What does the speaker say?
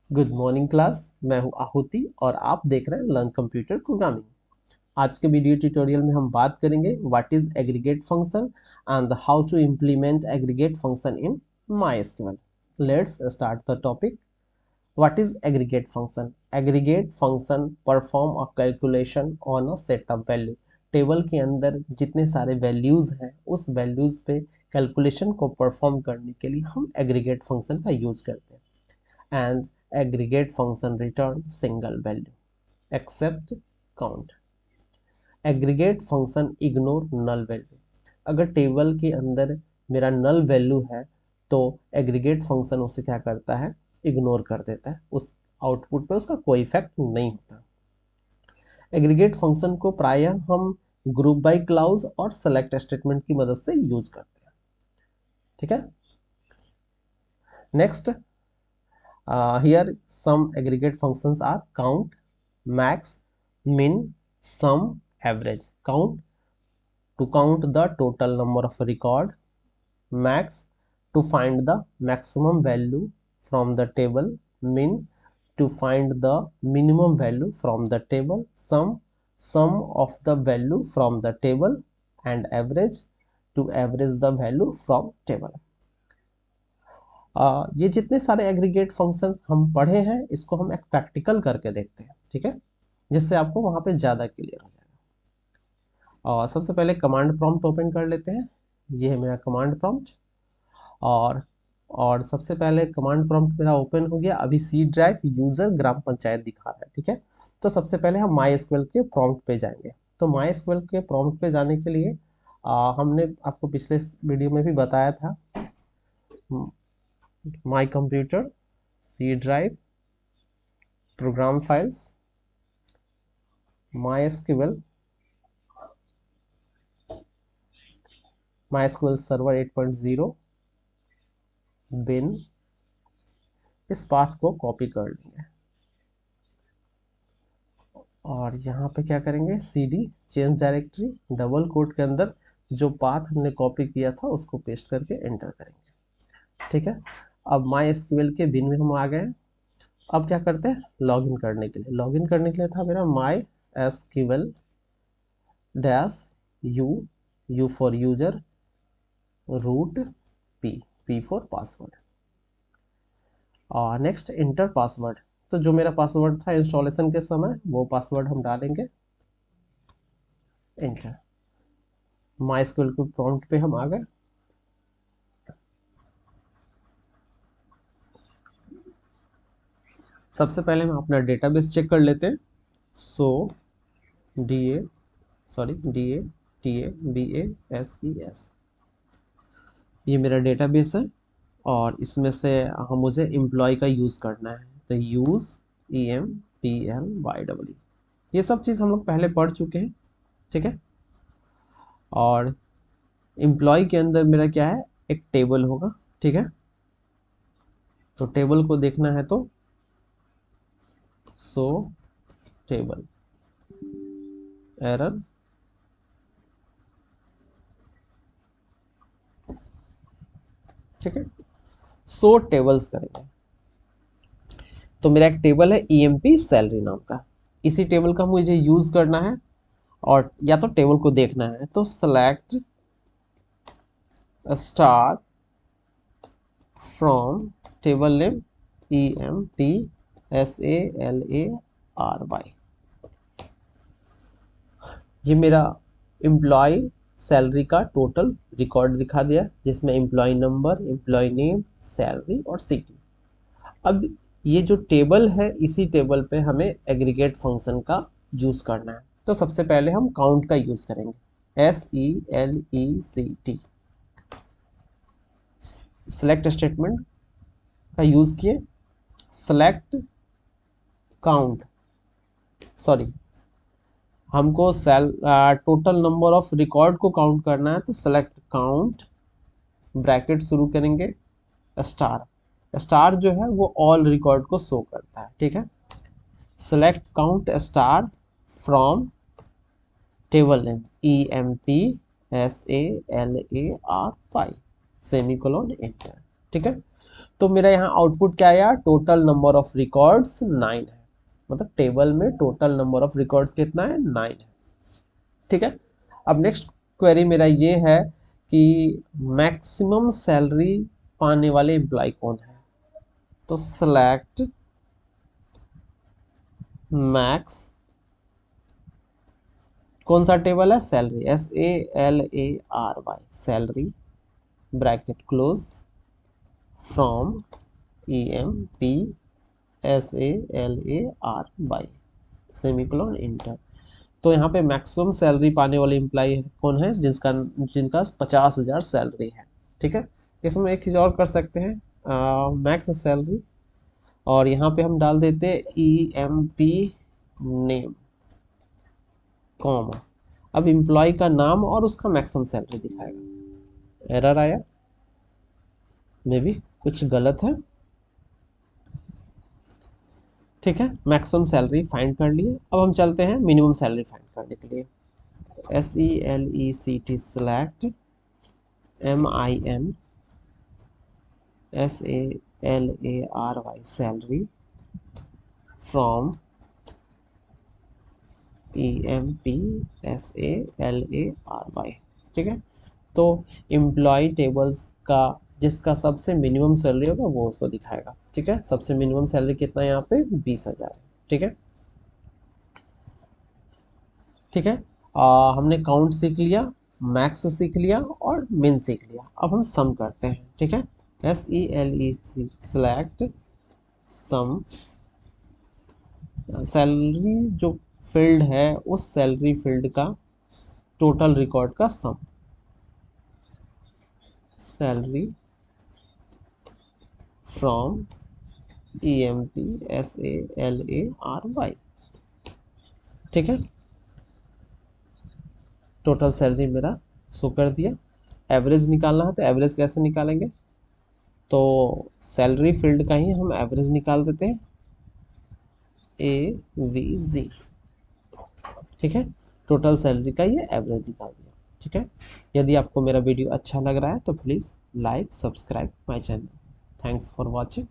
Good morning class. मैं हूं आहुति और आप देख रहे हैं लर्न कंप्यूटर प्रोग्रामिंग। आज के वीडियो ट्यूटोरियल में हम बात करेंगे what is aggregate function and how to implement aggregate function in MySQL। Let's start the topic. What is aggregate function? Aggregate function perform a calculation on a set of value. Table के अंदर जितने सारे values हैं उस values पे calculation को perform करने के लिए हम एग्रीगेट फंक्शन का यूज करते हैं। And aggregate function return single value except count. Aggregate function ignore null value. अगर टेबल के अंदर मेरा नल वैल्यू है तो एग्रीगेट फंक्शन उसे क्या करता है, इग्नोर कर देता है, उस आउटपुट पे उसका कोई इफेक्ट नहीं होता। एग्रीगेट फंक्शन को प्रायः हम ग्रुप बाय क्लाउज और सेलेक्ट स्टेटमेंट की मदद से यूज करते हैं। ठीक है, next here some aggregate functions are count, max, min, sum, average. Count to count the total number of record, max to find the maximum value from the table, min to find the minimum value from the table, sum of the value from the table, and average to average the value from table. ये जितने सारे aggregate function हम पढ़े हैं इसको हम एक practical करके देखते हैं, ठीक है, जिससे आपको वहां पे ज़्यादा क्लियर हो जाएगा। और सबसे पहले कमांड प्रॉम्प्ट ओपन कर लेते हैं। ये है मेरा कमांड प्रॉम्प्ट और सबसे पहले कमांड प्रॉम्प्ट मेरा ओपन हो गया। अभी सी ड्राइव यूज़र ग्राम पंचायत दिखा रहा है, ठीक है। तो सबसे पहले हम MySQL के प्रॉम्प्ट पे जाएंगे। तो MySQL के प्रॉम्प्ट पे जाने के लिए हमने आपको पिछले वीडियो में भी बताया था, my computer, C drive, program files, MySQL, MySQL server 8.0, bin. इस पाथ को कॉपी कर लेंगे और यहाँ पे क्या करेंगे, cd change directory double quote के अंदर जो पाथ हमने कॉपी किया था उसको पेस्ट करके एंटर करेंगे। ठीक है, अब MySQL के बिन में हम आ गए। अब क्या करते हैं, लॉगिन करने के लिए। लॉगिन करने के लिए था मेरा MySQL dash U for user, root, P for password और नेक्स्ट इंटर पासवर्ड। तो जो मेरा पासवर्ड था इंस्टॉलेशन के समय वो पासवर्ड हम डालेंगे, इंटर। MySQL के प्रॉम्प्ट पे हम आ गए। सबसे पहले हम अपना डेटाबेस चेक कर लेते हैं। सो DATABAS, ये मेरा डेटाबेस है और इसमें से हम मुझे एम्प्लॉय का यूज़ करना है। तो यूज़ EMPLY, ये सब चीज़ हम लोग पहले पढ़ चुके हैं, ठीक है। और एम्प्लॉय के अंदर मेरा क्या है, एक टेबल होगा, ठीक है। तो टेबल को देखना है तो सो टेबल, एरर, ठीक है। सो टेबल्स करेंगे तो मेरा एक टेबल है EMP सैलरी नाम का। इसी टेबल का मुझे यूज करना है और या तो टेबल को देखना है। तो select star from table name EMPSALARY। ये मेरा एम्प्लॉय सैलरी का टोटल रिकॉर्ड दिखा दिया, जिसमें employee number, employee name, salary और सिटी। अब ये जो टेबल है इसी टेबल पे हमें एग्रीगेट फंक्शन का यूज करना है। तो सबसे पहले हम काउंट का यूज करेंगे, SELECT। सेलेक्ट स्टेटमेंट का यूज किए, सेलेक्ट काउंट, सॉरी, हमको टोटल नंबर ऑफ रिकॉर्ड को काउंट करना है। तो सेलेक्ट काउंट, ब्रैकेट शुरू करेंगे, स्टार। स्टार जो है वो ऑल रिकॉर्ड को शो करता है, ठीक है। Select count star from table name EMPSALARY, semicolon, enter, ठीक है। तो मेरा यहाँ आउटपुट क्या आया, टोटल नंबर ऑफ रिकॉर्ड्स 9 है, मतलब टेबल में टोटल नंबर ऑफ रिकॉर्ड्स कितना है, 9 है। ठीक है, अब नेक्स्ट क्वेरी मेरा ये है कि मैक्सिमम सैलरी पाने वाले एम्प्लॉय कौन है। तो सेलेक्ट मैक्स, कौन सा टेबल है, salary, SALARY, salary, bracket close, from EMPSALARY, semicolon, inter. तो यहाँ पे मैक्सिमम सैलरी पाने वाले एम्प्लॉय कौन है, जिनका जिनका 50,000 सैलरी है। ठीक है, इसमें एक चीज़ और कर सकते हैं, मैक्स सैलरी, और यहाँ पे हम डाल देते EMP नेम, कॉमा, अब एम्प्लॉय का नाम और उसका मैक्सिमम सैलरी दिखाएगा। एरर आया, मे बी कुछ गलत है। ठीक है, मैक्सिमम सैलरी फाइंड कर लिए, अब हम चलते हैं मिनिमम सैलरी फाइंड करने के लिए। SELECT select MINSALARY salary from EMPSALARY। ठीक है, तो एम्प्लॉय टेबल्स का जिसका सबसे मिनिमम सैलरी होगा वो उसको दिखाएगा। ठीक है, सबसे मिनिमम सैलरी कितना है यहाँ पे, 20,000 है। ठीक है, ठीक है, हमने काउंट सीख लिया, मैक्स सीख लिया और मिन सीख लिया। अब हम सम करते हैं। ठीक है, SELECT सेलेक्ट सम, सैलरी जो फील्ड है उस सैलरी फील्ड का टोटल रिकॉर्ड का सम, सैलरी फ्रॉम EMPSALARY। ठीक है, टोटल सैलरी मेरा शो कर दिया। एवरेज निकालना है तो एवरेज कैसे निकालेंगे, तो सैलरी फील्ड का ही हम एवरेज निकाल देते हैं, AVG। ठीक है, टोटल सैलरी का ये एवरेज निकाल दिया। ठीक है, यदि आपको मेरा वीडियो अच्छा लग रहा है तो please like subscribe my channel. Thanks for watching.